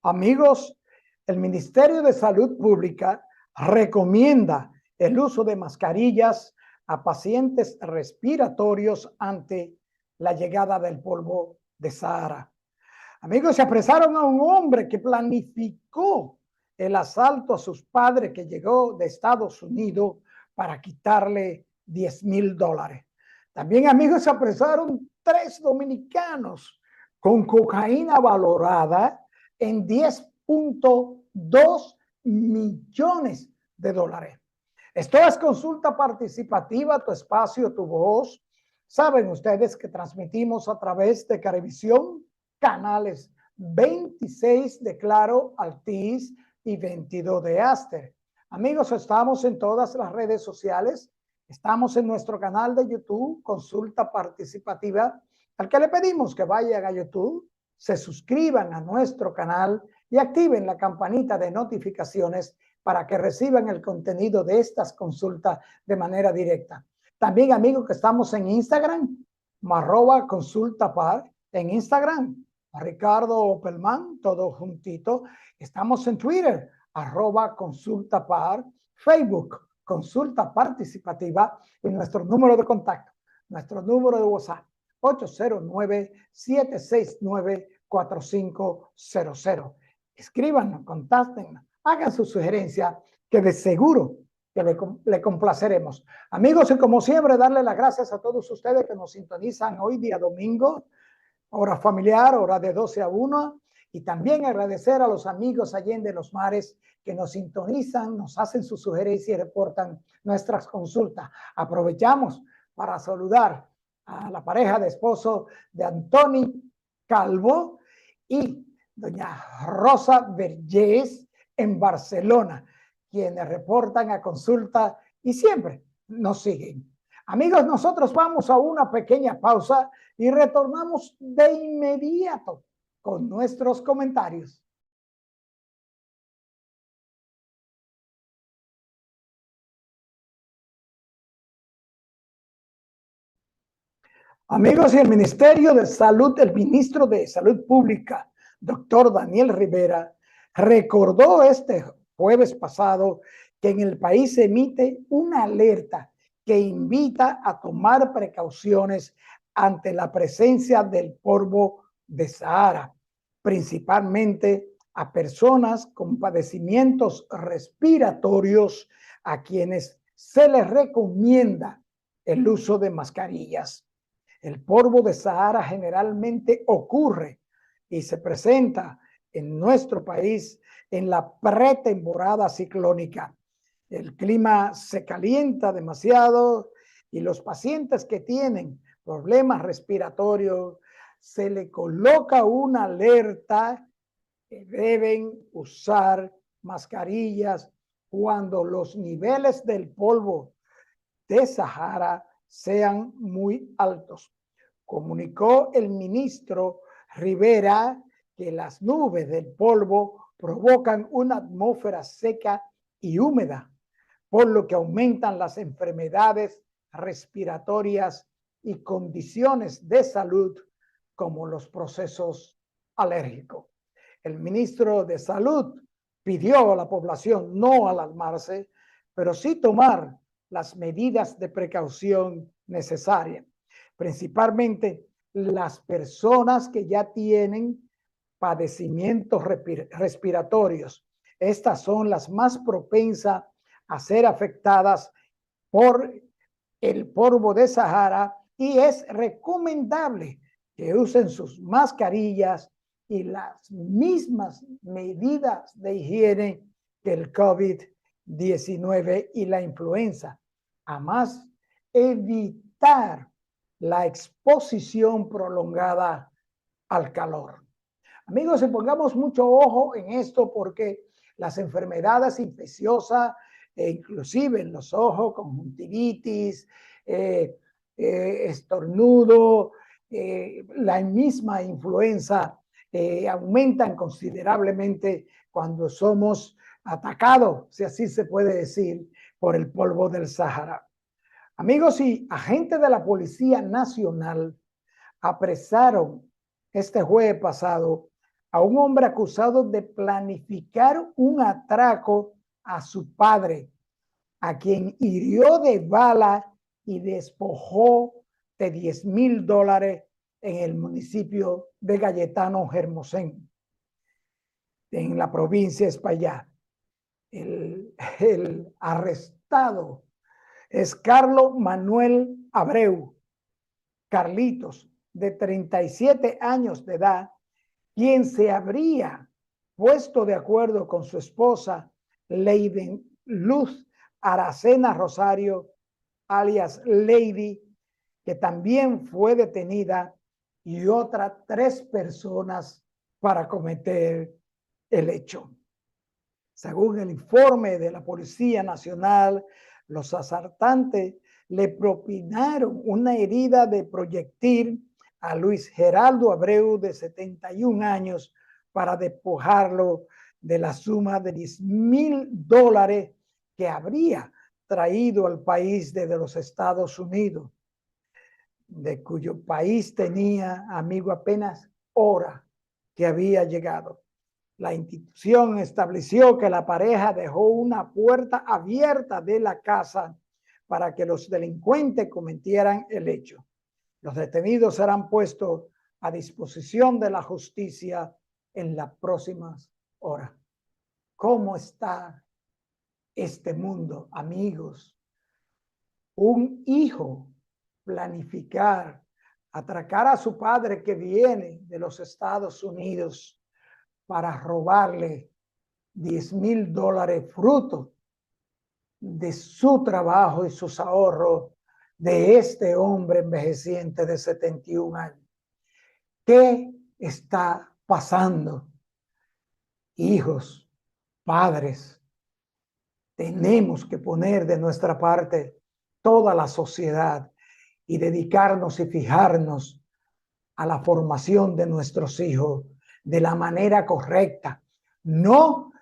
Amigos, el Ministerio de Salud Pública recomienda el uso de mascarillas a pacientes respiratorios ante la llegada del polvo de Sahara. Amigos, se apresaron a un hombre que planificó el asalto a sus padres que llegó de Estados Unidos para quitarle $10,000. También, amigos, se apresaron 3 dominicanos con cocaína valorada en $10.2 millones. Esto es Consulta Participativa, tu espacio, tu voz. Saben ustedes que transmitimos a través de Carevisión, canales 26 de Claro, Altiz y 22 de Aster. Amigos, estamos en todas las redes sociales. Estamos en nuestro canal de YouTube, Consulta Participativa, al que le pedimos que vayan a YouTube, se suscriban a nuestro canal y activen la campanita de notificaciones para que reciban el contenido de estas consultas de manera directa. También, amigos, que estamos en Instagram, @consultapar en Instagram, Ricardo Opelman, todo juntito. Estamos en Twitter, @consultapar, Facebook, Consulta Participativa, y nuestro número de contacto, nuestro número de WhatsApp, 809-769-4500. Escríbanos, contáctenos, hagan su sugerencia, que de seguro que le complaceremos. Amigos, y como siempre, darle las gracias a todos ustedes que nos sintonizan hoy día domingo, hora familiar, hora de 12 a 1, y también agradecer a los amigos allende los mares que nos sintonizan, nos hacen sus sugerencias y reportan nuestras consultas. Aprovechamos para saludar a la pareja de esposo de Antoni Calvo y doña Rosa Vergés en Barcelona, quienes reportan a consulta y siempre nos siguen. Amigos, nosotros vamos a una pequeña pausa y retornamos de inmediato con nuestros comentarios. Amigos, y el Ministerio de Salud, el ministro de Salud Pública, doctor Daniel Rivera, recordó este jueves pasado que en el país se emite una alerta que invita a tomar precauciones ante la presencia del polvo de Sahara, principalmente a personas con padecimientos respiratorios a quienes se les recomienda el uso de mascarillas. El polvo de Sahara generalmente ocurre y se presenta en nuestro país en la pretemporada ciclónica. El clima se calienta demasiado y los pacientes que tienen problemas respiratorios se le coloca una alerta que deben usar mascarillas cuando los niveles del polvo de Sahara sean muy altos. Comunicó el ministro Rivera que las nubes del polvo provocan una atmósfera seca y húmeda, por lo que aumentan las enfermedades respiratorias y condiciones de salud como los procesos alérgicos. El ministro de Salud pidió a la población no alarmarse, pero sí tomar las medidas de precaución necesarias, principalmente las personas que ya tienen padecimientos respiratorios. Estas son las más propensas a ser afectadas por el polvo de Sahara y es recomendable que usen sus mascarillas y las mismas medidas de higiene que el COVID-19 y la influenza. Además, evitar la exposición prolongada al calor. Amigos, pongamos mucho ojo en esto porque las enfermedades infecciosas, inclusive en los ojos, conjuntivitis, estornudo, la misma influenza, aumentan considerablemente cuando somos atacados, si así se puede decir, por el polvo del Sahara. Amigos, y agentes de la Policía Nacional apresaron este jueves pasado a un hombre acusado de planificar un atraco a su padre, a quien hirió de bala y despojó de $10,000 en el municipio de Galletano Hermosén, en la provincia de Espaillat. El arrestado es Carlos Manuel Abreu, Carlitos, de 37 años de edad, quien se habría puesto de acuerdo con su esposa, Lady Luz Aracena Rosario, alias Lady, que también fue detenida, y otras 3 personas para cometer el hecho. Según el informe de la Policía Nacional, los asaltantes le propinaron una herida de proyectil a Luis Geraldo Abreu, de 71 años, para despojarlo de la suma de $10,000 que habría traído al país desde los Estados Unidos, de cuyo país tenía, amigo, apenas hora que había llegado. La institución estableció que la pareja dejó una puerta abierta de la casa para que los delincuentes cometieran el hecho. Los detenidos serán puestos a disposición de la justicia en las próximas horas. ¿Cómo está este mundo, amigos? Un hijo planificar atracar a su padre que viene de los Estados Unidos para robarle $10,000 fruto de su trabajo y sus ahorros de este hombre envejeciente de 71 años. ¿Qué está pasando? Hijos, padres, tenemos que poner de nuestra parte toda la sociedad y dedicarnos y fijarnos a la formación de nuestros hijos de la manera correcta. No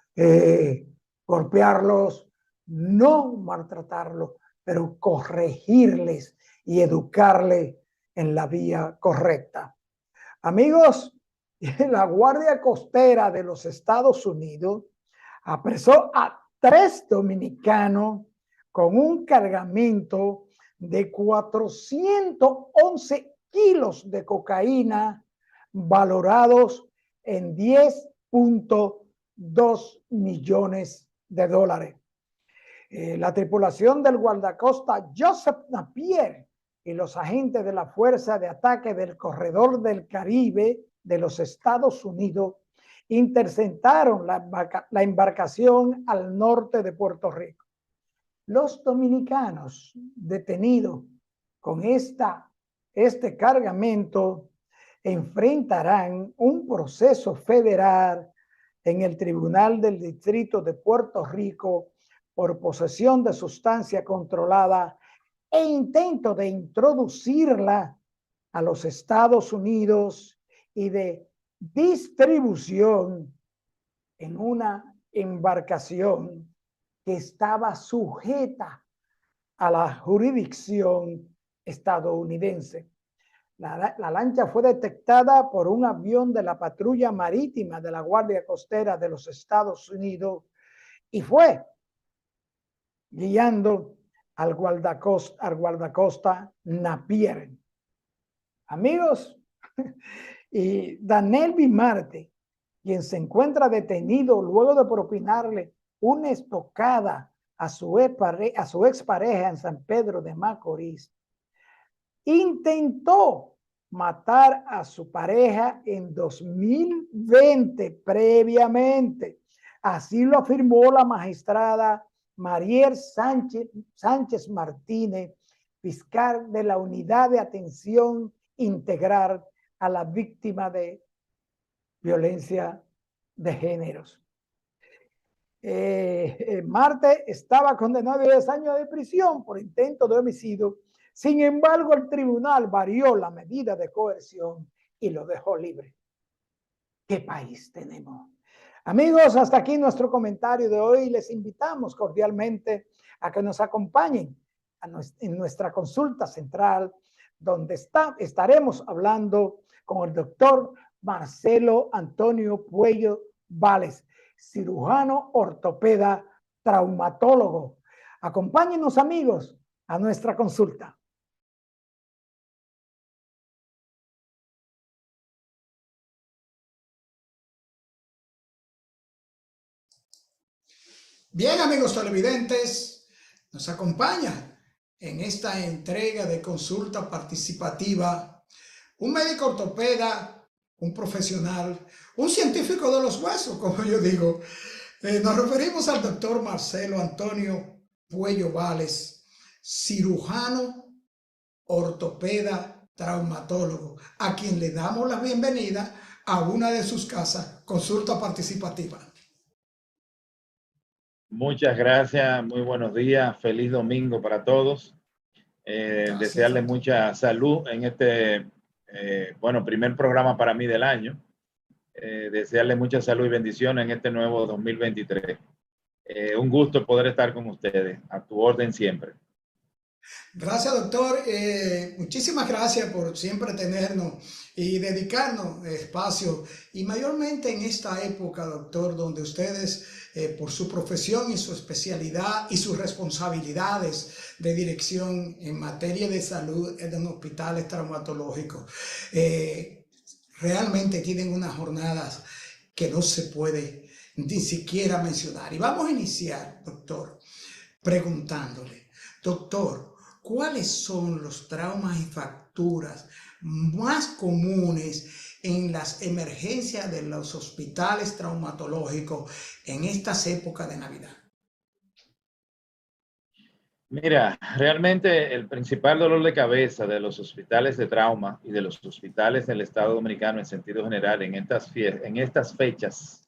golpearlos, no maltratarlos, pero corregirles y educarles en la vía correcta. Amigos, la Guardia Costera de los Estados Unidos apresó a 3 dominicanos con un cargamento de 411 kilos de cocaína valorados en $10.2 millones. La tripulación del guardacosta Joseph Napier y los agentes de la Fuerza de Ataque del Corredor del Caribe de los Estados Unidos interceptaron la embarcación al norte de Puerto Rico. Los dominicanos detenidos con este cargamento enfrentarán un proceso federal en el Tribunal del Distrito de Puerto Rico por posesión de sustancia controlada e intento de introducirla a los Estados Unidos y de distribución en una embarcación que estaba sujeta a la jurisdicción estadounidense. La lancha fue detectada por un avión de la patrulla marítima de la Guardia Costera de los Estados Unidos y fue guiando al guardacosta Napier. Amigos, y Daniel Bimarte, quien se encuentra detenido luego de propinarle una estocada a su expareja en San Pedro de Macorís, intentó matar a su pareja en 2020 previamente. Así lo afirmó la magistrada Mariel Sánchez Martínez, fiscal de la Unidad de Atención Integral a la Víctima de Violencia de Géneros. Marte estaba condenado a 10 años de prisión por intento de homicidio. Sin embargo, el tribunal varió la medida de coerción y lo dejó libre. ¿Qué país tenemos? Amigos, hasta aquí nuestro comentario de hoy. Les invitamos cordialmente a que nos acompañen en nuestra consulta central, donde estaremos hablando con el doctor Marcelo Antonio Puello Vales, cirujano ortopeda traumatólogo. Acompáñenos, amigos, a nuestra consulta. Bien, amigos televidentes, nos acompaña en esta entrega de consulta participativa un médico ortopeda, un profesional, un científico de los huesos, como yo digo. Nos referimos al doctor Marcelo Antonio Puello Vales, cirujano, ortopeda, traumatólogo, a quien le damos la bienvenida a una de sus casas, consulta participativa. Muchas gracias, muy buenos días, feliz domingo para todos. Desearles mucha salud en este, primer programa para mí del año. Desearles mucha salud y bendiciones en este nuevo 2023. Un gusto poder estar con ustedes, a tu orden siempre. Gracias, doctor. Muchísimas gracias por siempre tenernos y dedicarnos espacio, y mayormente en esta época, doctor, donde ustedes, por su profesión y su especialidad y sus responsabilidades de dirección en materia de salud en hospitales traumatológicos, realmente tienen unas jornadas que no se puede ni siquiera mencionar. Y vamos a iniciar, doctor, preguntándole, doctor, ¿cuáles son los traumas y fracturas más comunes en las emergencias de los hospitales traumatológicos en estas épocas de Navidad? Mira, realmente el principal dolor de cabeza de los hospitales de trauma y de los hospitales del Estado Dominicano en sentido general en estas fechas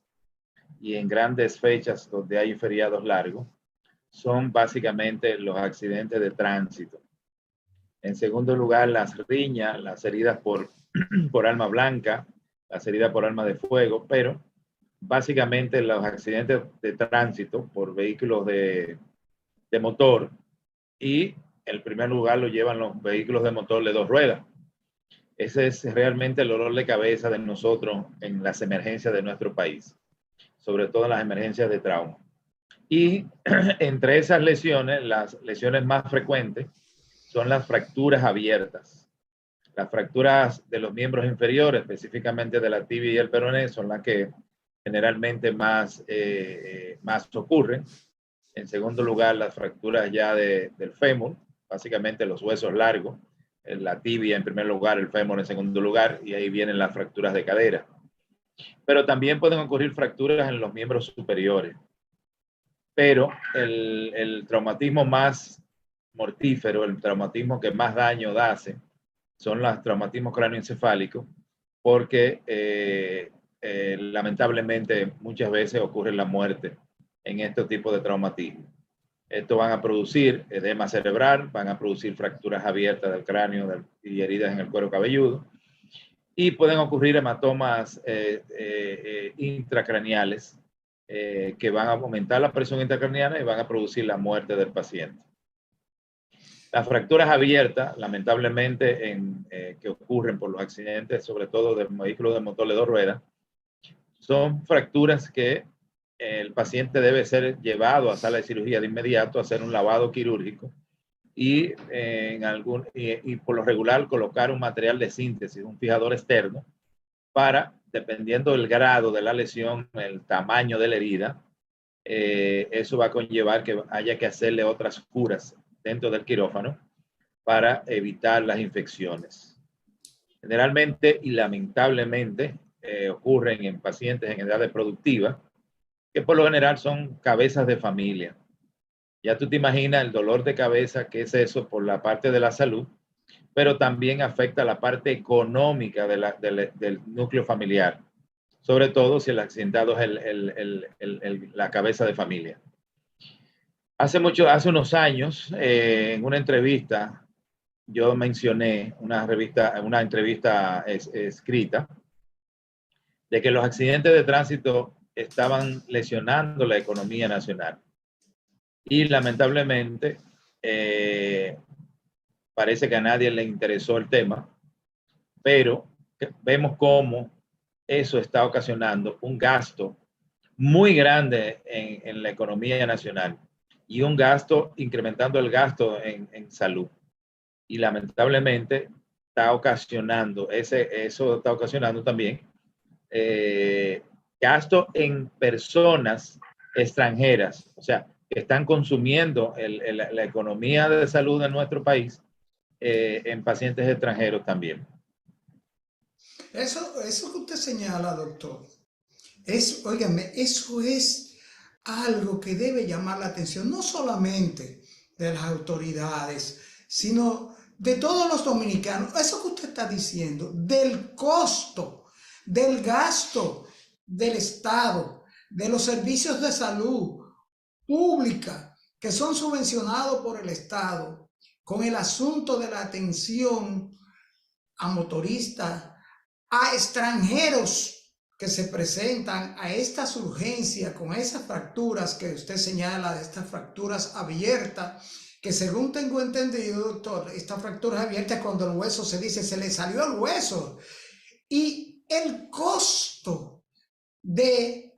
y en grandes fechas donde hay feriados largos son básicamente los accidentes de tránsito. En segundo lugar, las riñas, las heridas por arma blanca, las heridas por arma de fuego, pero básicamente los accidentes de tránsito por vehículos de motor, y el primer lugar lo llevan los vehículos de motor de 2 ruedas. Ese es realmente el dolor de cabeza de nosotros en las emergencias de nuestro país, sobre todo en las emergencias de trauma. Y entre esas lesiones, las lesiones más frecuentes son las fracturas abiertas. Las fracturas de los miembros inferiores, específicamente de la tibia y el peroné, son las que generalmente más ocurren. En segundo lugar, las fracturas ya del fémur, básicamente los huesos largos, la tibia en primer lugar, el fémur en segundo lugar, y ahí vienen las fracturas de cadera. Pero también pueden ocurrir fracturas en los miembros superiores. Pero el traumatismo más mortífero, el traumatismo que más daño hace, son los traumatismos cráneoencefálicos, porque lamentablemente muchas veces ocurre la muerte en este tipo de traumatismo. Esto van a producir edema cerebral, van a producir fracturas abiertas del cráneo y heridas en el cuero cabelludo, y pueden ocurrir hematomas intracraneales que van a aumentar la presión intracraneana y van a producir la muerte del paciente. Las fracturas abiertas, lamentablemente, que ocurren por los accidentes, sobre todo de vehículos de motor de 2 ruedas, son fracturas que el paciente debe ser llevado a sala de cirugía de inmediato a hacer un lavado quirúrgico y por lo regular colocar un material de síntesis, un fijador externo, para, dependiendo del grado de la lesión, el tamaño de la herida, eso va a conllevar que haya que hacerle otras curas dentro del quirófano para evitar las infecciones. Generalmente y lamentablemente ocurren en pacientes en edad productiva, que por lo general son cabezas de familia. Ya tú te imaginas el dolor de cabeza que es eso por la parte de la salud, pero también afecta la parte económica del núcleo familiar, sobre todo si el accidentado es la cabeza de familia. Hace unos años, en una entrevista, yo mencioné una entrevista escrita, de que los accidentes de tránsito estaban lesionando la economía nacional. Y lamentablemente, parece que a nadie le interesó el tema, pero vemos cómo eso está ocasionando un gasto muy grande en la economía nacional y un gasto, incrementando el gasto en salud. Y lamentablemente está ocasionando, eso está ocasionando también gasto en personas extranjeras, o sea, que están consumiendo la economía de salud de nuestro país en pacientes extranjeros también. Eso que usted señala, doctor, óigame, eso es algo que debe llamar la atención, no solamente de las autoridades, sino de todos los dominicanos. Eso que usted está diciendo, del costo, del gasto del Estado, de los servicios de salud pública que son subvencionados por el Estado, con el asunto de la atención a motoristas, a extranjeros que se presentan a estas urgencias con esas fracturas que usted señala, de estas fracturas abiertas, que según tengo entendido, doctor, estas fracturas abiertas cuando el hueso se dice, se le salió el hueso. Y el costo de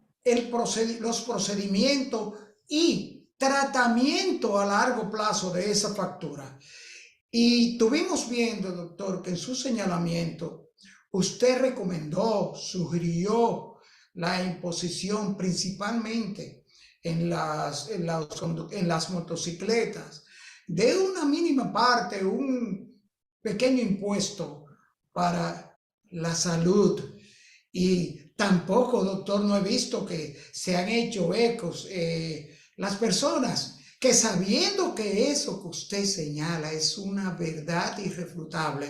los procedimientos y tratamiento a largo plazo de esa fractura. Y tuvimos viendo, doctor, que en su señalamiento usted recomendó, sugirió la imposición principalmente en las motocicletas de una mínima parte, un pequeño impuesto para la salud. Y tampoco, doctor, no he visto que se han hecho ecos las personas que, sabiendo que eso que usted señala es una verdad irrefutable,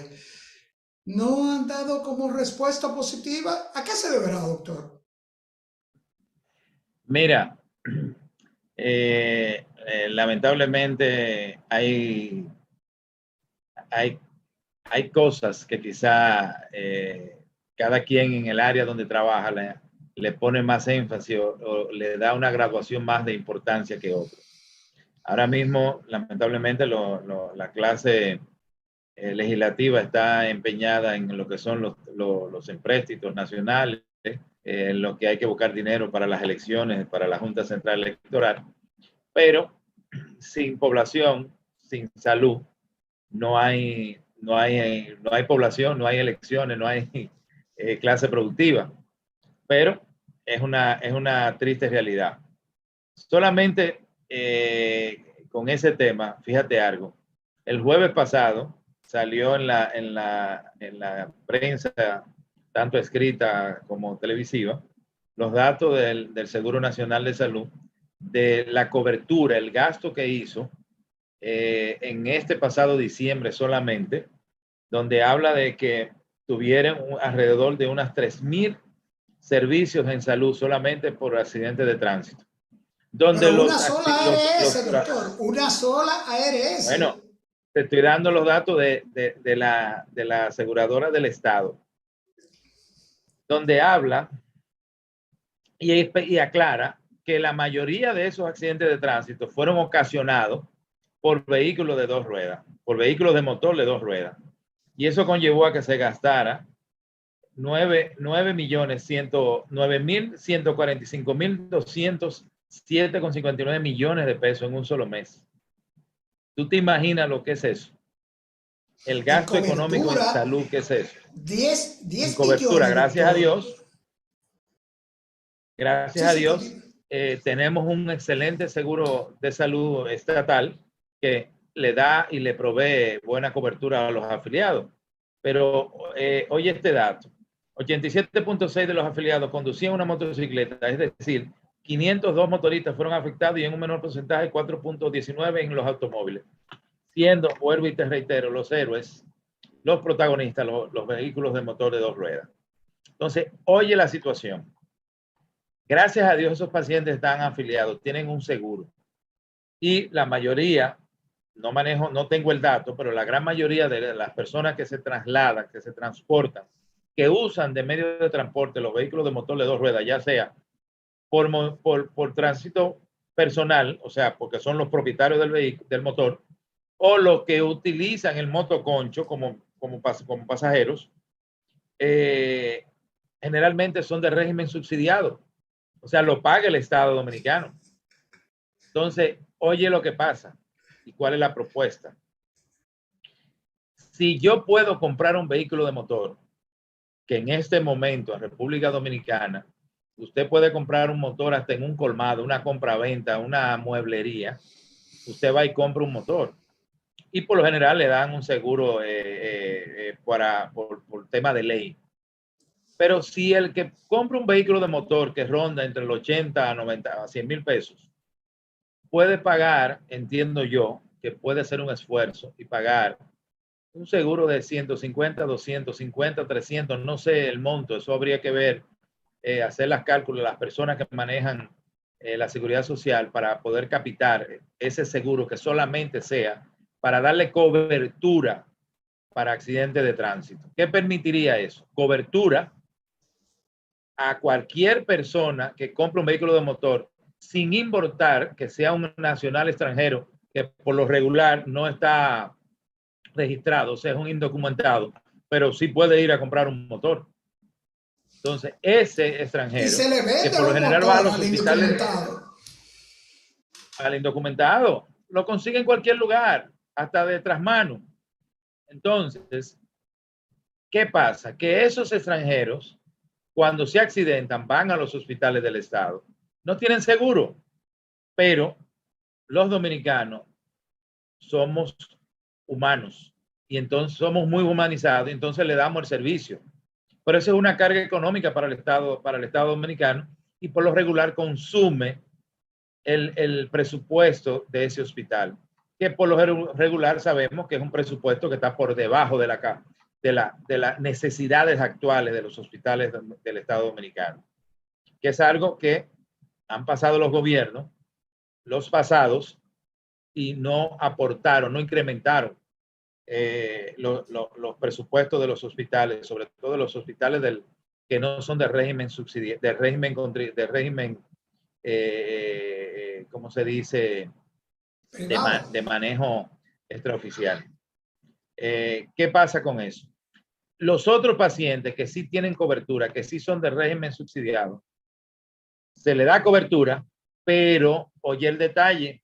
no han dado como respuesta positiva. ¿A qué se deberá, doctor? Mira, lamentablemente hay cosas que quizá cada quien en el área donde trabaja le pone más énfasis o le da una graduación más de importancia que otro. Ahora mismo, lamentablemente, la clase legislativa está empeñada en lo que son los empréstitos nacionales, en lo que hay que buscar dinero para las elecciones, para la Junta Central Electoral, pero sin población, sin salud, no hay población, no hay elecciones, no hay clase productiva. Pero es una triste realidad. Solamente con ese tema, fíjate algo. El jueves pasado salió en la prensa, tanto escrita como televisiva, los datos del Seguro Nacional de Salud, de la cobertura, el gasto que hizo en este pasado diciembre solamente, donde habla de que tuvieron alrededor de unas 3,000 servicios en salud solamente por accidentes de tránsito. Donde pero una sola ARS, doctor, una sola ARS. Bueno, te estoy dando los datos de la aseguradora del Estado, donde habla y aclara que la mayoría de esos accidentes de tránsito fueron ocasionados por vehículos de dos ruedas, por vehículos de motor de dos ruedas. Y eso conllevó a que se gastara 9.145.207,59 millones de pesos en un solo mes. ¿Tú te imaginas lo que es eso? El gasto económico en salud, ¿qué es eso? 10 en cobertura, gracias a Dios. Gracias a Dios, tenemos un excelente seguro de salud estatal que le da y le provee buena cobertura a los afiliados. Pero oye este dato, 87.6 de los afiliados conducían una motocicleta, es decir, 502 motoristas fueron afectados y en un menor porcentaje 4.19 en los automóviles. Siendo, vuelvo y te reitero, los héroes, los protagonistas, los vehículos de motor de dos ruedas. Entonces, oye la situación. Gracias a Dios esos pacientes están afiliados, tienen un seguro. Y la mayoría, no tengo el dato, pero la gran mayoría de las personas que se trasladan, que se transportan, que usan de medio de transporte los vehículos de motor de dos ruedas, ya sea por tránsito personal, o sea, porque son los propietarios del motor, o los que utilizan el motoconcho como pasajeros, generalmente son de régimen subsidiado. O sea, lo paga el Estado dominicano. Entonces, oye lo que pasa y cuál es la propuesta. Si yo puedo comprar un vehículo de motor, que en este momento en República Dominicana, usted puede comprar un motor hasta en un colmado, una compra-venta, una mueblería, usted va y compra un motor. Y por lo general le dan un seguro por tema de ley. Pero si el que compra un vehículo de motor que ronda entre los 80 a 90 a 100 mil pesos, puede pagar, entiendo yo, que puede ser un esfuerzo y pagar un seguro de 150, 250, 300, no sé el monto, eso habría que ver, hacer las cálculos, las personas que manejan la seguridad social para poder capitar ese seguro que solamente sea para darle cobertura para accidentes de tránsito. ¿Qué permitiría eso? Cobertura a cualquier persona que compre un vehículo de motor sin importar que sea un nacional extranjero que por lo regular no está registrado, o sea, es un indocumentado, pero sí puede ir a comprar un motor. Entonces, ese extranjero, Y se le que vende por lo un general motor va a los al hospitales, indocumentado. al indocumentado, lo consigue en cualquier lugar, hasta de trasmano. Entonces, ¿qué pasa? Que esos extranjeros, cuando se accidentan, van a los hospitales del Estado. No tienen seguro, pero los dominicanos somos humanos y entonces somos muy humanizados y entonces le damos el servicio. Pero eso es una carga económica para el Estado dominicano y por lo regular consume el presupuesto de ese hospital, que por lo regular sabemos que es un presupuesto que está por debajo de las necesidades actuales de los hospitales del Estado dominicano, que es algo que han pasado los gobiernos, los pasados, y no aportaron, no incrementaron los presupuestos de los hospitales, sobre todo los hospitales que no son de régimen subsidiado, de régimen ¿cómo se dice? De manejo extraoficial. ¿Qué pasa con eso? Los otros pacientes que sí tienen cobertura, que sí son de régimen subsidiado, se le da cobertura, pero oye el detalle,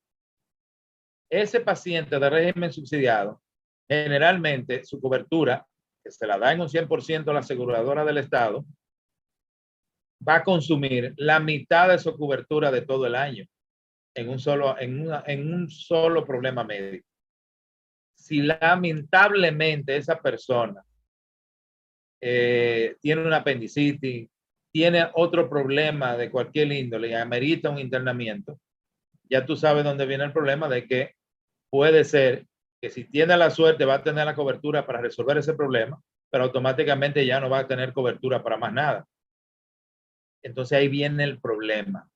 ese paciente de régimen subsidiado, generalmente su cobertura, que se la da en un 100% a la aseguradora del Estado, va a consumir la mitad de su cobertura de todo el año en un solo problema médico. Si lamentablemente esa persona tiene una apendicitis, tiene otro problema de cualquier índole y amerita un internamiento, ya tú sabes dónde viene el problema de que puede ser que si tiene la suerte va a tener la cobertura para resolver ese problema, pero automáticamente ya no va a tener cobertura para más nada. Entonces ahí viene el problema,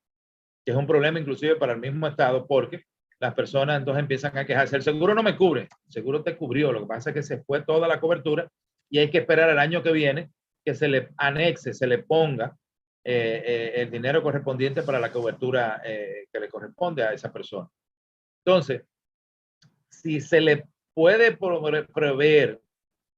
que es un problema inclusive para el mismo Estado, porque las personas entonces empiezan a quejarse. El seguro no me cubre, el seguro te cubrió, lo que pasa es que se fue toda la cobertura y hay que esperar el año que viene que se le anexe, se le ponga el dinero correspondiente para la cobertura que le corresponde a esa persona. Entonces, si se le puede prever,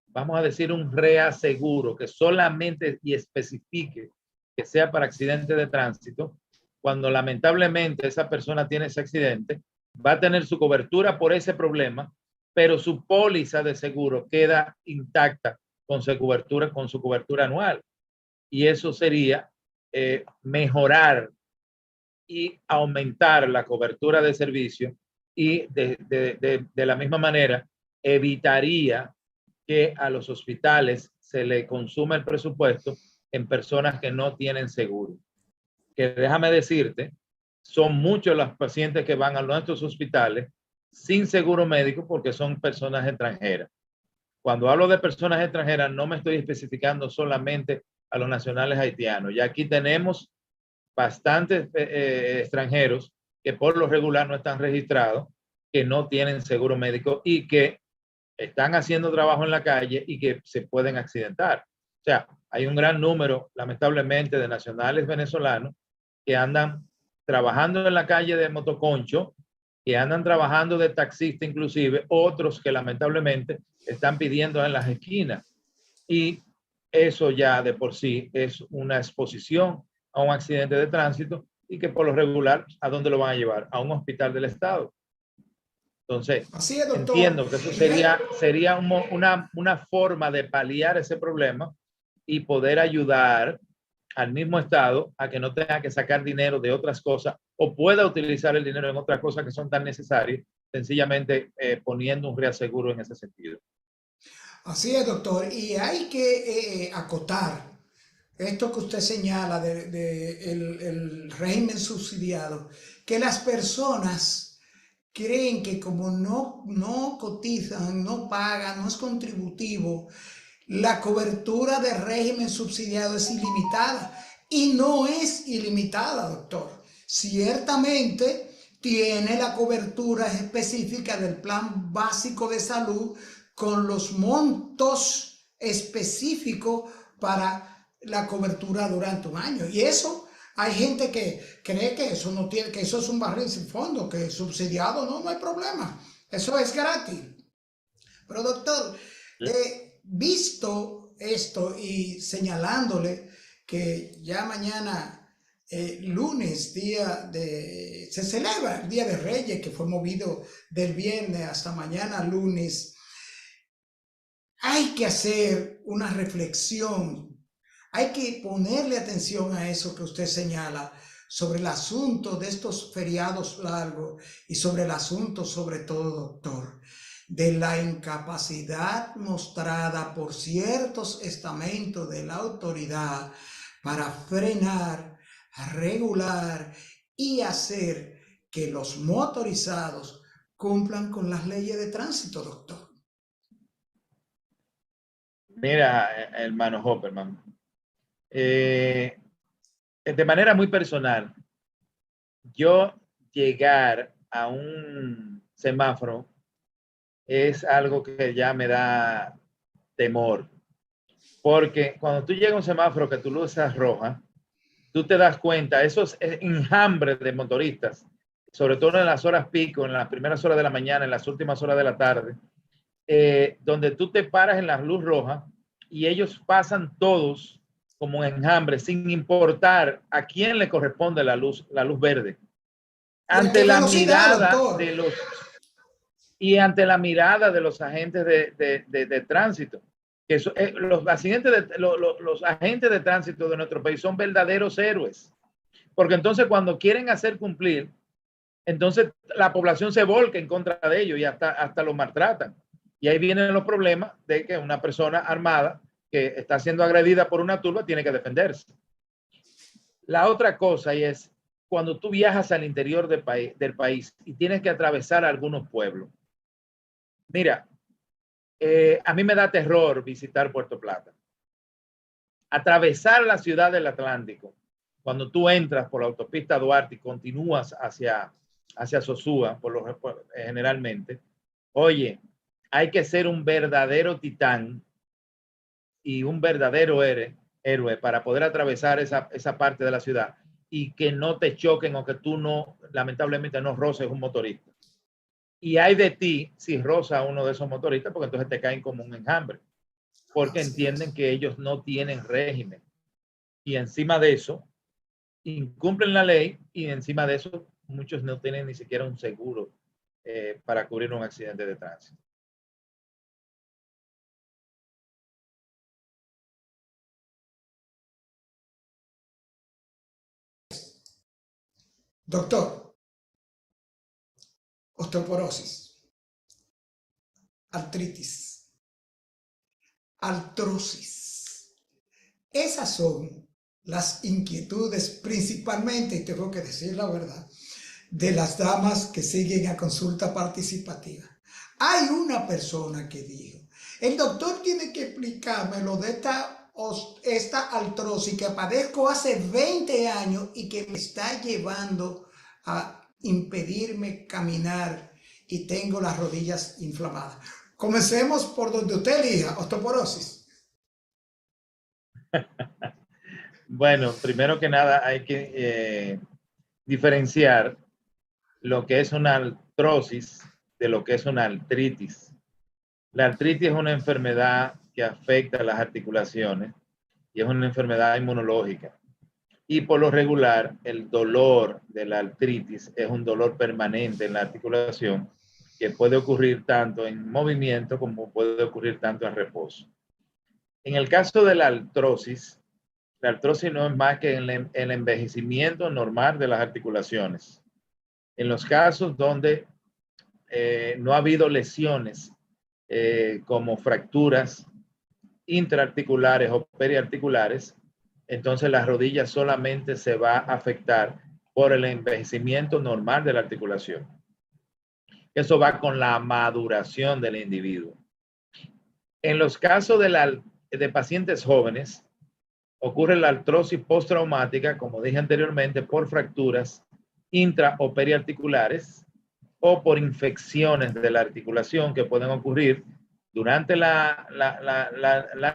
vamos a decir, un reaseguro que solamente y especifique que sea para accidentes de tránsito, cuando lamentablemente esa persona tiene ese accidente, va a tener su cobertura por ese problema, pero su póliza de seguro queda intacta con su cobertura anual. Y eso sería mejorar y aumentar la cobertura de servicio y de la misma manera evitaría que a los hospitales se le consuma el presupuesto en personas que no tienen seguro. Que déjame decirte, son muchos los pacientes que van a nuestros hospitales sin seguro médico porque son personas extranjeras. Cuando hablo de personas extranjeras, no me estoy especificando solamente a los nacionales haitianos. Ya aquí tenemos bastantes extranjeros que por lo regular no están registrados, que no tienen seguro médico y que están haciendo trabajo en la calle y que se pueden accidentar. O sea, hay un gran número, lamentablemente, de nacionales venezolanos que andan trabajando en la calle de motoconcho, que andan trabajando de taxista inclusive, otros que lamentablemente están pidiendo en las esquinas. Y eso ya de por sí es una exposición a un accidente de tránsito y que por lo regular, ¿a dónde lo van a llevar? A un hospital del estado. Entonces, Así es, doctor. entiendo que eso Y sería una forma de paliar ese problema y poder ayudar al mismo estado a que no tenga que sacar dinero de otras cosas o pueda utilizar el dinero en otras cosas que son tan necesarias, sencillamente poniendo un reaseguro en ese sentido. así es, doctor. Y hay que acotar esto que usted señala de el régimen subsidiado, que las personas creen que como no cotizan, no pagan, no es contributivo, la cobertura de régimen subsidiado es ilimitada. Y no es ilimitada, doctor. Ciertamente tiene la cobertura específica del plan básico de salud con los montos específicos para la cobertura durante un año. Y eso, hay gente que cree que eso no tiene, que eso es un barril sin fondo, que subsidiado no hay problema. Eso es gratis. Pero doctor, visto esto y señalándole que ya mañana, lunes, se celebra el Día de Reyes, que fue movido del viernes hasta mañana lunes, hay que hacer una reflexión, hay que ponerle atención a eso que usted señala sobre el asunto de estos feriados largos y sobre el asunto, sobre todo, doctor, de la incapacidad mostrada por ciertos estamentos de la autoridad para frenar, regular y hacer que los motorizados cumplan con las leyes de tránsito, doctor. Mira, hermano Hopperman, de manera muy personal, yo llegar a un semáforo es algo que ya me da temor, porque cuando tú llegas a un semáforo que tu luz es roja, tú te das cuenta, esos enjambres de motoristas, sobre todo en las horas pico, en las primeras horas de la mañana, en las últimas horas de la tarde, donde tú te paras en la luz roja y ellos pasan todos como enjambre, sin importar a quién le corresponde la luz verde. Ante la mirada de los ante la agentes de tránsito, que los agentes de tránsito de nuestro país son verdaderos héroes, porque entonces cuando quieren hacer cumplir, entonces la población se volca en contra de ellos y hasta los maltratan. Y ahí vienen los problemas de que una persona armada que está siendo agredida por una turba tiene que defenderse. La otra cosa es cuando tú viajas al interior del país y tienes que atravesar algunos pueblos. Mira, a mí me da terror visitar Puerto Plata. Atravesar la ciudad del Atlántico, cuando tú entras por la autopista Duarte y continúas hacia Sosúa, generalmente, oye, hay que ser un verdadero titán y un verdadero héroe para poder atravesar esa parte de la ciudad y que no te choquen o que tú lamentablemente no roces un motorista. Y hay de ti si roza a uno de esos motoristas, porque entonces te caen como un enjambre, porque entienden que ellos no tienen régimen. Y encima de eso, incumplen la ley y encima de eso, muchos no tienen ni siquiera un seguro para cubrir un accidente de tránsito. Doctor, osteoporosis, artritis, artrosis. Esas son las inquietudes principalmente, y tengo que decir la verdad, de las damas que siguen a consulta participativa. Hay una persona que dijo, el doctor tiene que explicarme lo de esta artrosis que padezco hace 20 años y que me está llevando a impedirme caminar y tengo las rodillas inflamadas. Comencemos por donde usted elija, osteoporosis. Bueno, primero que nada hay que diferenciar lo que es una artrosis de lo que es una artritis. La artritis es una enfermedad que afecta las articulaciones y es una enfermedad inmunológica. Y por lo regular, el dolor de la artritis es un dolor permanente en la articulación que puede ocurrir tanto en movimiento como puede ocurrir tanto en reposo. En el caso de la artrosis no es más que el envejecimiento normal de las articulaciones. En los casos donde no ha habido lesiones como fracturas intraarticulares o periarticulares, entonces la rodilla solamente se va a afectar por el envejecimiento normal de la articulación. Eso va con la maduración del individuo. En los casos de pacientes jóvenes, ocurre la artrosis postraumática, como dije anteriormente, por fracturas intra o periarticulares o por infecciones de la articulación que pueden ocurrir durante la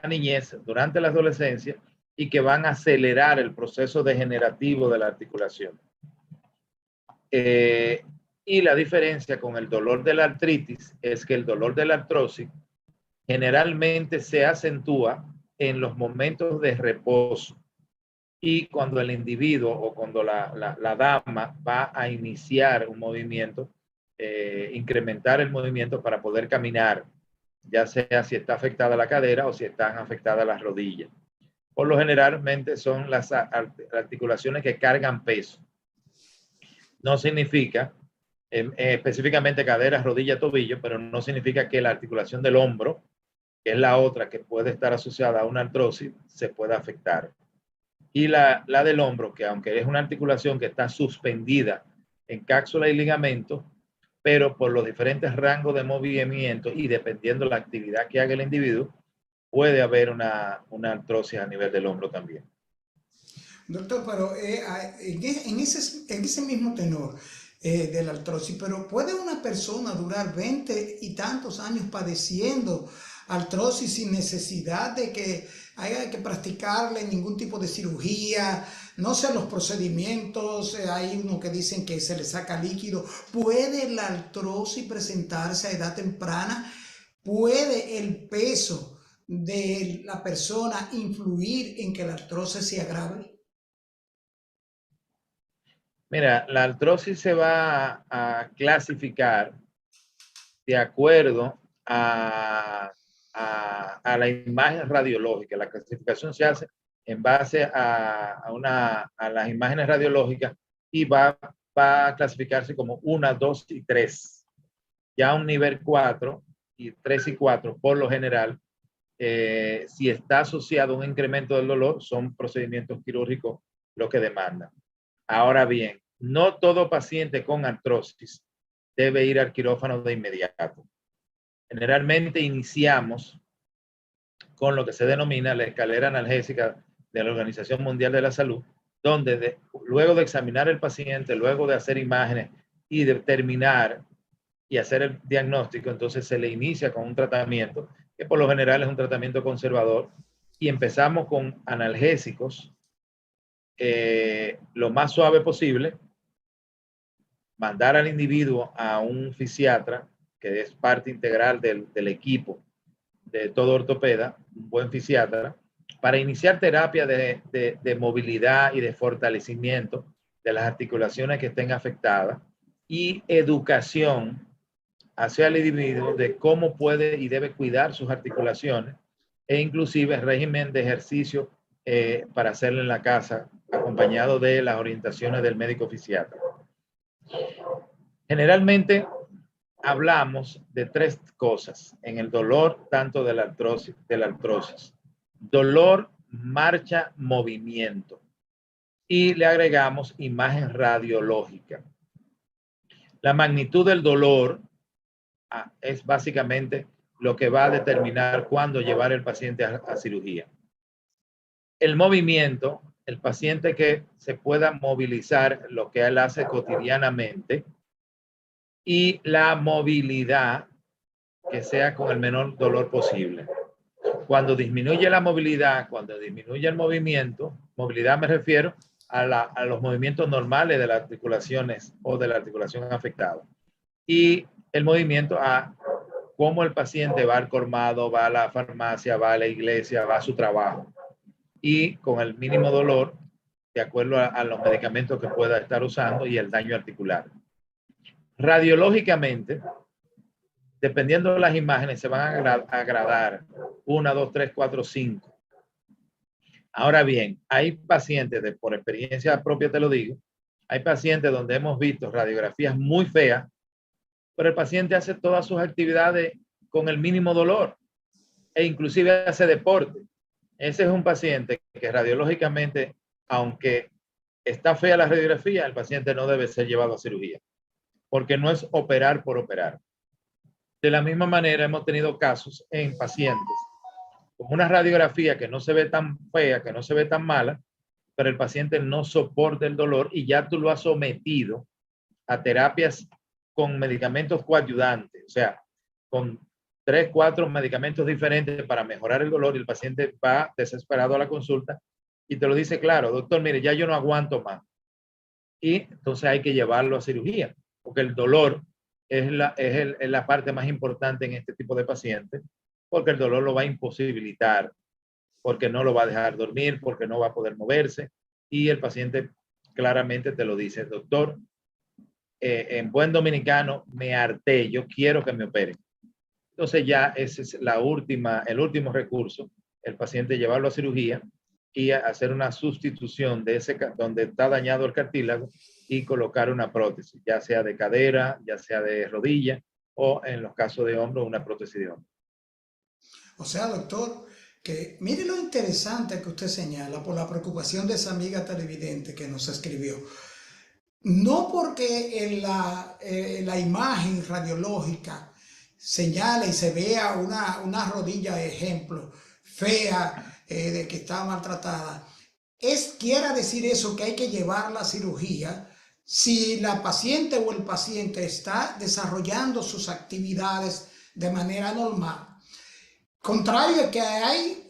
niñez, durante la adolescencia, y que van a acelerar el proceso degenerativo de la articulación. Y la diferencia con el dolor de la artritis es que el dolor de la artrosis generalmente se acentúa en los momentos de reposo y cuando el individuo o cuando la dama va a iniciar un movimiento, incrementar el movimiento para poder caminar, ya sea si está afectada la cadera o si están afectadas las rodillas. Por lo generalmente son las articulaciones que cargan peso. No significa específicamente cadera, rodilla, tobillo, pero no significa que la articulación del hombro, que es la otra que puede estar asociada a una artrosis, se pueda afectar. Y la del hombro, que aunque es una articulación que está suspendida en cápsula y ligamento, pero por los diferentes rangos de movimiento y dependiendo de la actividad que haga el individuo, puede haber una artrosis a nivel del hombro también. Doctor, pero en ese mismo tenor de la artrosis, pero ¿puede una persona durar 20 y tantos años padeciendo artrosis sin necesidad de que haya que practicarle ningún tipo de cirugía? No sé, los procedimientos, hay unos que dicen que se le saca líquido. ¿Puede la artrosis presentarse a edad temprana? ¿Puede el peso de la persona influir en que la artrosis se agrave? Mira, la artrosis se va a clasificar de acuerdo a la imagen radiológica. La clasificación se hace en base a las imágenes radiológicas y va a clasificarse como 1, 2 y 3. Ya un nivel 4 y 3 y 4, por lo general, si está asociado a un incremento del dolor, son procedimientos quirúrgicos lo que demandan. Ahora bien, no todo paciente con artrosis debe ir al quirófano de inmediato. Generalmente iniciamos con lo que se denomina la escalera analgésica de la Organización Mundial de la Salud, donde luego de examinar el paciente, luego de hacer imágenes y determinar y hacer el diagnóstico, entonces se le inicia con un tratamiento que por lo general es un tratamiento conservador y empezamos con analgésicos lo más suave posible, mandar al individuo a un fisiatra, que es parte integral del equipo de todo ortopeda, un buen fisiatra, para iniciar terapia de movilidad y de fortalecimiento de las articulaciones que estén afectadas y educación hacia el individuo de cómo puede y debe cuidar sus articulaciones e inclusive régimen de ejercicio para hacerlo en la casa, acompañado de las orientaciones del médico fisiatra. Generalmente hablamos de 3 cosas en el dolor, tanto de la artrosis. Dolor, marcha, movimiento. Y le agregamos imagen radiológica. La magnitud del dolor es básicamente lo que va a determinar cuándo llevar el paciente a cirugía. El movimiento, el paciente que se pueda movilizar, lo que él hace cotidianamente, y la movilidad que sea con el menor dolor posible. Cuando disminuye la movilidad, cuando disminuye el movimiento, movilidad me refiero a los movimientos normales de las articulaciones o de la articulación afectada. Y el movimiento a cómo el paciente va al colmado, va a la farmacia, va a la iglesia, va a su trabajo. y con el mínimo dolor de acuerdo a los medicamentos que pueda estar usando y el daño articular. Radiológicamente, dependiendo de las imágenes, se van a agradar 1, 2, 3, 4, 5. Ahora bien, hay pacientes, por experiencia propia te lo digo, hay pacientes donde hemos visto radiografías muy feas, pero el paciente hace todas sus actividades con el mínimo dolor e inclusive hace deporte. Ese es un paciente que radiológicamente, aunque está fea la radiografía, el paciente no debe ser llevado a cirugía, porque no es operar por operar. De la misma manera, hemos tenido casos en pacientes con una radiografía que no se ve tan fea, que no se ve tan mala, pero el paciente no soporta el dolor y ya tú lo has sometido a terapias con medicamentos coadyuvantes, o sea, con 3, 4 medicamentos diferentes para mejorar el dolor, y el paciente va desesperado a la consulta y te lo dice claro: doctor, mire, ya yo no aguanto más. Y entonces hay que llevarlo a cirugía, porque el dolor es la parte más importante en este tipo de pacientes, porque el dolor lo va a imposibilitar, porque no lo va a dejar dormir, porque no va a poder moverse, y el paciente claramente te lo dice: doctor, en buen dominicano, me harté, yo quiero que me operen. Entonces ya ese es el último recurso, el paciente llevarlo a cirugía y hacer una sustitución de ese donde está dañado el cartílago y colocar una prótesis, ya sea de cadera, ya sea de rodilla, o en los casos de hombro, una prótesis de hombro. O sea, doctor, que mire lo interesante que usted señala por la preocupación de esa amiga televidente que nos escribió. No porque en la imagen radiológica señale y se vea una rodilla, ejemplo, fea, de que está maltratada, quiera decir eso que hay que llevarla a cirugía si la paciente o el paciente está desarrollando sus actividades de manera normal. Contrario a que hay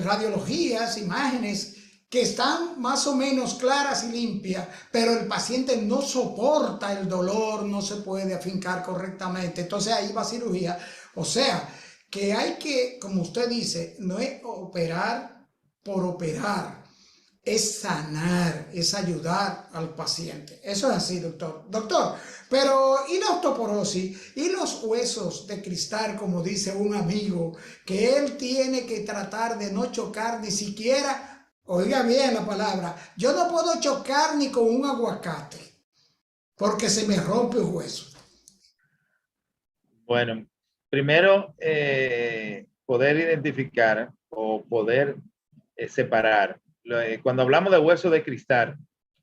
radiologías, imágenes que están más o menos claras y limpias, pero el paciente no soporta el dolor, no se puede afincar correctamente, entonces ahí va a cirugía. O sea, que hay que, como usted dice, no es operar por operar, es sanar, es ayudar al paciente. Eso es así, doctor. Doctor, pero ¿y la osteoporosis? ¿Y los huesos de cristal, como dice un amigo, que él tiene que tratar de no chocar ni siquiera, oiga bien la palabra, yo no puedo chocar ni con un aguacate, porque se me rompe un hueso? Bueno, primero, poder identificar o poder separar. Cuando hablamos de hueso de cristal,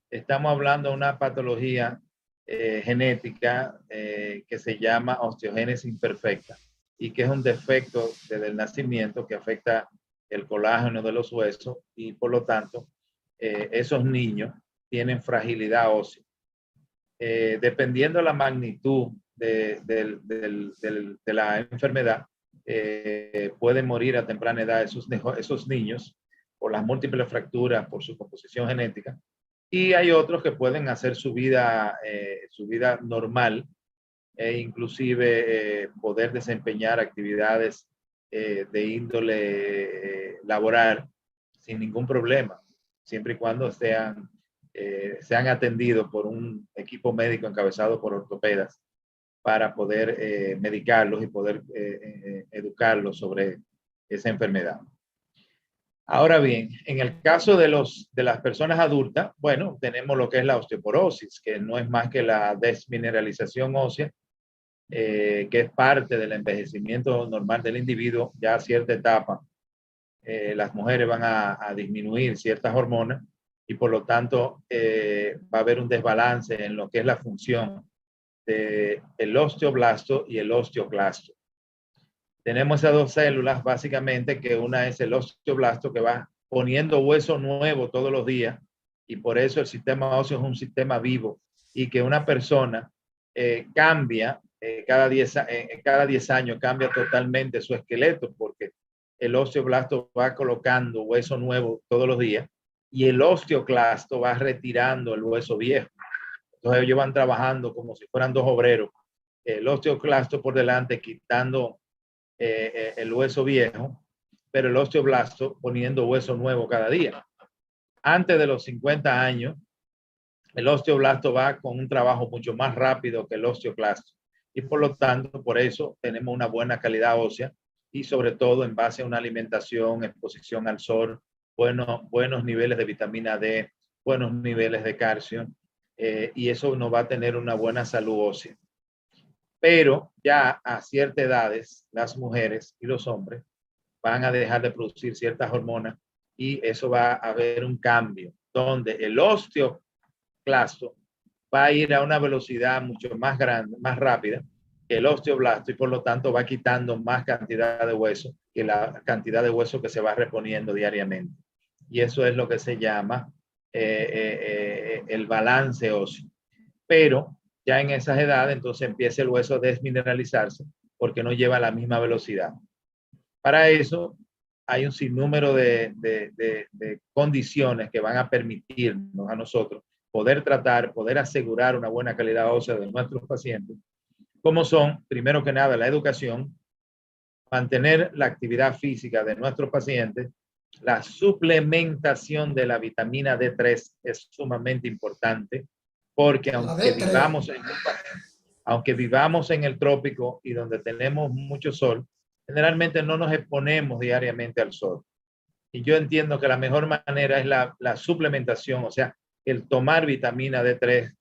estamos hablando de una patología genética que se llama osteogénesis imperfecta y que es un defecto desde el nacimiento que afecta el colágeno de los huesos y por lo tanto esos niños tienen fragilidad ósea. Dependiendo de la magnitud de la enfermedad, pueden morir a temprana edad esos niños por las múltiples fracturas, por su composición genética, y hay otros que pueden hacer su vida normal e inclusive poder desempeñar actividades de índole laboral sin ningún problema, siempre y cuando sean atendidos por un equipo médico encabezado por ortopedas para poder medicarlos y poder educarlos sobre esa enfermedad. Ahora bien, en el caso de las personas adultas, bueno, tenemos lo que es la osteoporosis, que no es más que la desmineralización ósea, que es parte del envejecimiento normal del individuo. Ya a cierta etapa, las mujeres van a disminuir ciertas hormonas y por lo tanto va a haber un desbalance en lo que es la función del osteoblasto y el osteoclasto. Tenemos esas dos células básicamente, que una es el osteoblasto, que va poniendo hueso nuevo todos los días, y por eso el sistema óseo es un sistema vivo, y que una persona cambia cada 10 años, cambia totalmente su esqueleto, porque el osteoblasto va colocando hueso nuevo todos los días y el osteoclasto va retirando el hueso viejo. Entonces ellos van trabajando como si fueran dos obreros, el osteoclasto por delante quitando el hueso viejo pero el osteoblasto poniendo hueso nuevo cada día. Antes de los 50 años, el osteoblasto va con un trabajo mucho más rápido que el osteoclasto. Y por lo tanto, por eso tenemos una buena calidad ósea y sobre todo en base a una alimentación, exposición al sol, buenos niveles de vitamina D, buenos niveles de calcio, y eso nos va a tener una buena salud ósea. Pero ya a ciertas edades, las mujeres y los hombres van a dejar de producir ciertas hormonas y eso va a haber un cambio donde el osteoclasto va a ir a una velocidad mucho más grande, más rápida que el osteoblasto y por lo tanto va quitando más cantidad de hueso que la cantidad de hueso que se va reponiendo diariamente. Y eso es lo que se llama el balance óseo. Pero ya en esas edades entonces empieza el hueso a desmineralizarse porque no lleva la misma velocidad. Para eso hay un sinnúmero de condiciones que van a permitirnos a nosotros poder tratar, poder asegurar una buena calidad ósea de nuestros pacientes, como son, primero que nada, la educación, mantener la actividad física de nuestros pacientes, la suplementación de la vitamina D3 es sumamente importante, porque aunque vivamos en el trópico y donde tenemos mucho sol, generalmente no nos exponemos diariamente al sol. Y yo entiendo que la mejor manera es la suplementación, o sea, el tomar vitamina D3,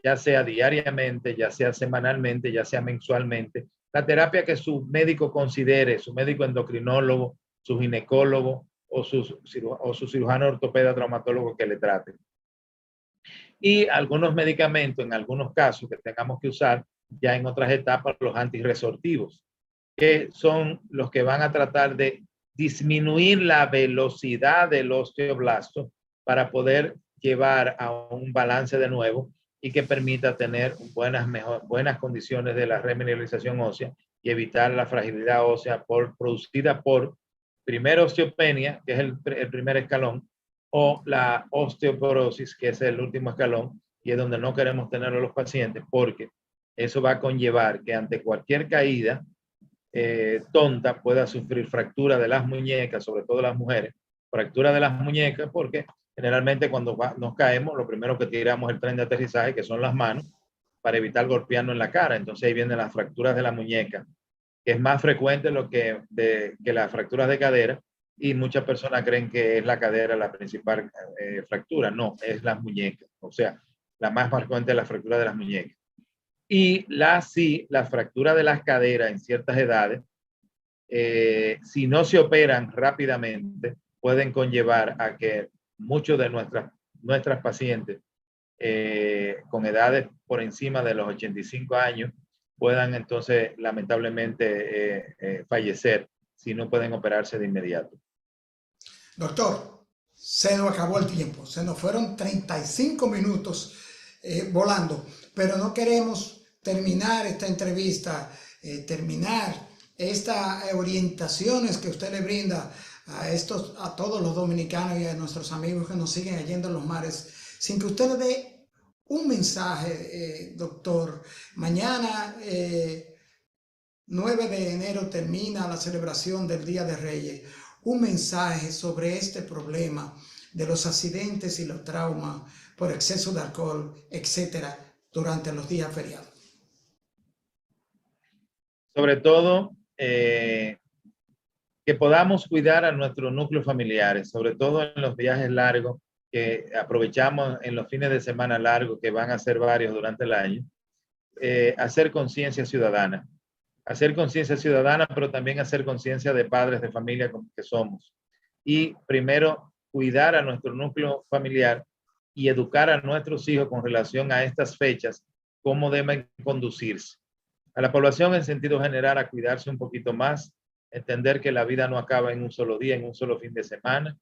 ya sea diariamente, ya sea semanalmente, ya sea mensualmente. La terapia que su médico considere, su médico endocrinólogo, su ginecólogo o su cirujano ortopeda traumatólogo que le trate. Y algunos medicamentos, en algunos casos que tengamos que usar, ya en otras etapas, los antirresortivos, que son los que van a tratar de disminuir la velocidad del osteoblasto para poder llevar a un balance de nuevo y que permita tener buenas condiciones de la remineralización ósea y evitar la fragilidad ósea producida por primero osteopenia, que es el primer escalón, o la osteoporosis, que es el último escalón, y es donde no queremos tener a los pacientes, porque eso va a conllevar que ante cualquier caída tonta pueda sufrir fractura de las muñecas, sobre todo las mujeres, fractura de las muñecas, porque generalmente cuando nos caemos, lo primero que tiramos es el tren de aterrizaje, que son las manos, para evitar golpearnos en la cara. Entonces ahí vienen las fracturas de la muñeca, que es más frecuente que las fracturas de cadera, y muchas personas creen que es la cadera la principal fractura. No, es las muñecas. O sea, la más frecuente es la fractura de las muñecas. Y la fractura de las caderas en ciertas edades, si no se operan rápidamente, pueden conllevar a que muchos de nuestras pacientes con edades por encima de los 85 años puedan entonces lamentablemente fallecer si no pueden operarse de inmediato. Doctor, se nos acabó el tiempo, se nos fueron 35 minutos volando, pero no queremos terminar esta entrevista, terminar estas orientaciones que usted le brinda a todos los dominicanos y a nuestros amigos que nos siguen allá en los mares, sin que usted le dé un mensaje, doctor. Mañana, 9 de enero, termina la celebración del Día de Reyes. Un mensaje sobre este problema de los accidentes y los traumas por exceso de alcohol, etcétera, durante los días feriados. Sobre todo, que podamos cuidar a nuestros núcleos familiares, sobre todo en los viajes largos, que aprovechamos en los fines de semana largos, que van a ser varios durante el año, hacer conciencia ciudadana. Hacer conciencia ciudadana, pero también hacer conciencia de padres de familia como que somos. Y primero, cuidar a nuestro núcleo familiar y educar a nuestros hijos con relación a estas fechas, cómo deben conducirse. A la población en sentido general a cuidarse un poquito más, entender que la vida no acaba en un solo día, en un solo fin de semana,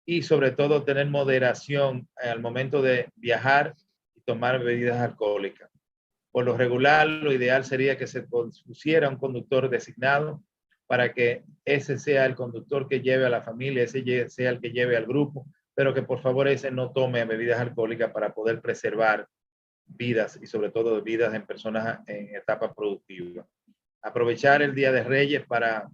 y sobre todo tener moderación al momento de viajar y tomar bebidas alcohólicas. Por lo regular, lo ideal sería que se pusiera un conductor designado para que ese sea el conductor que lleve a la familia, ese sea el que lleve al grupo, pero que por favor ese no tome bebidas alcohólicas para poder preservar vidas y sobre todo vidas en personas en etapa productiva. aprovechar el Día de Reyes para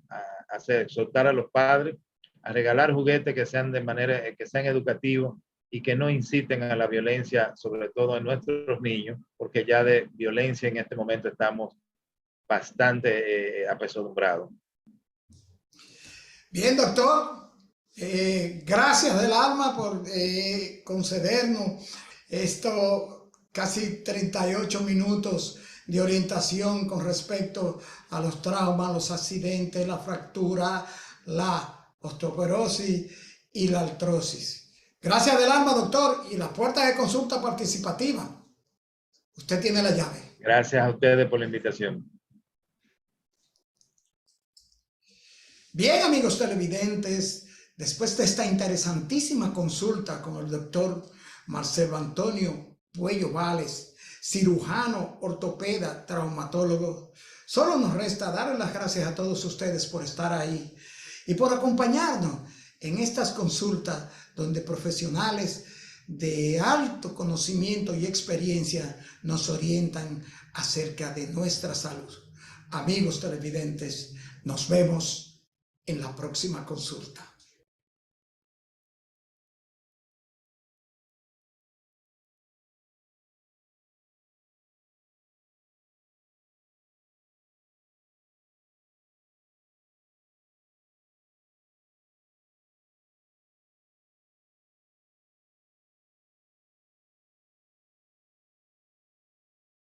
exhortar a los padres a regalar juguetes que sean que sean educativos y que no inciten a la violencia, sobre todo en nuestros niños, porque ya de violencia en este momento estamos bastante apesadumbrados. Bien, doctor. Gracias del alma por concedernos esto casi 38 minutos de orientación con respecto a los traumas, los accidentes, la fractura, la osteoporosis y la artrosis. Gracias del alma, doctor, y las puertas de consulta participativa. Usted tiene la llave. Gracias a ustedes por la invitación. Bien, amigos televidentes, después de esta interesantísima consulta con el doctor Marcelo Antonio Puello Vales, cirujano, ortopeda, traumatólogo, solo nos resta darle las gracias a todos ustedes por estar ahí y por acompañarnos en estas consultas donde profesionales de alto conocimiento y experiencia nos orientan acerca de nuestra salud. Amigos televidentes, nos vemos en la próxima consulta.